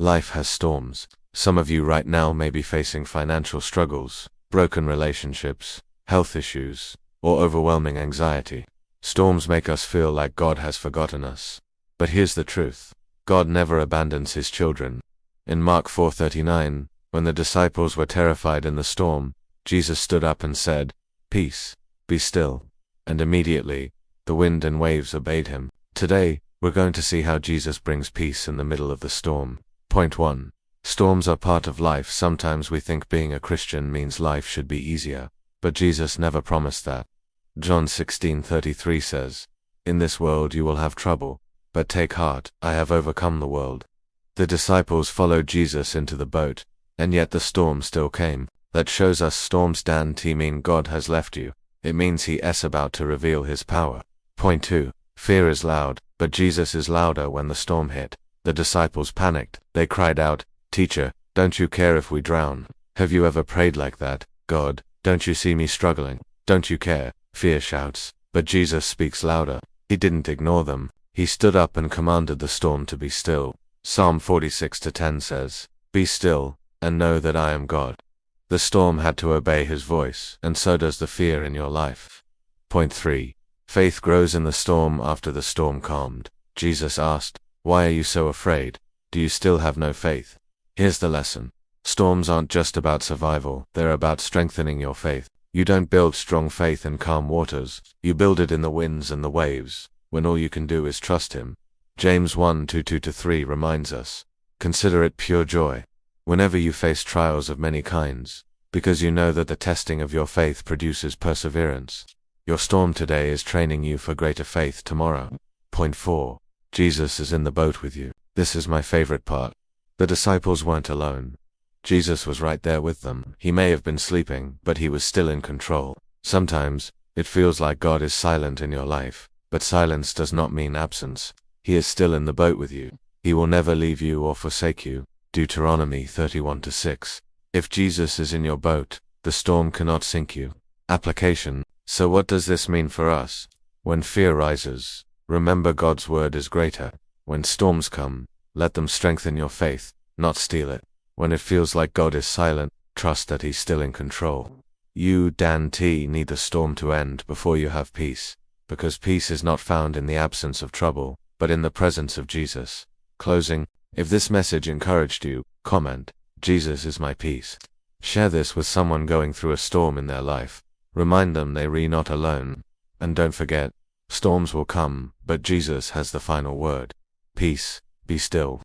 Life has storms. Some of you right now may be facing financial struggles, broken relationships, health issues, or overwhelming anxiety. Storms make us feel like God has forgotten us. But here's the truth. God never abandons his children. In Mark 4:39, when the disciples were terrified in the storm, Jesus stood up and said, "Peace, be still." And immediately, the wind and waves obeyed him. Today, we're going to see how Jesus brings peace in the middle of the storm. Point 1. Storms are part of life. Sometimes we think being a Christian means life should be easier, but Jesus never promised that. John 16:33 says, "In this world you will have trouble, but take heart, I have overcome the world." The disciples followed Jesus into the boat, and yet the storm still came. That shows us storms don't mean God has left you. It means he is about to reveal his power. Point 2. Fear is loud, but Jesus is louder. When the storm hit, the disciples panicked. They cried out, "Teacher, don't you care if we drown?" Have you ever prayed like that? "God, don't you see me struggling? Don't you care?" Fear shouts, but Jesus speaks louder. He didn't ignore them. He stood up and commanded the storm to be still. Psalm 46:10 says, "Be still, and know that I am God." The storm had to obey his voice, and so does the fear in your life. Point 3. Faith grows in the storm. After the storm calmed, Jesus asked, "Why are you so afraid? Do you still have no faith?" Here's the lesson. Storms aren't just about survival, they're about strengthening your faith. You don't build strong faith in calm waters, you build it in the winds and the waves, when all you can do is trust him. James 1:2-3 reminds us, "Consider it pure joy, whenever you face trials of many kinds, because you know that the testing of your faith produces perseverance." Your storm today is training you for greater faith tomorrow. Point 4. Jesus is in the boat with you. This is my favorite part. The disciples weren't alone. Jesus was right there with them. He may have been sleeping, but he was still in control. Sometimes, it feels like God is silent in your life, but silence does not mean absence. He is still in the boat with you. He will never leave you or forsake you. Deuteronomy 31:6. If Jesus is in your boat, the storm cannot sink you. Application. So what does this mean for us? When fear rises, remember God's word is greater. When storms come, let them strengthen your faith, not steal it. When it feels like God is silent, trust that he's still in control. You need the storm to end before you have peace, because peace is not found in the absence of trouble, but in the presence of Jesus. Closing. If this message encouraged you, comment, "Jesus is my peace." Share this with someone going through a storm in their life. Remind them they are not alone. And don't forget, storms will come, but Jesus has the final word. Peace, be still.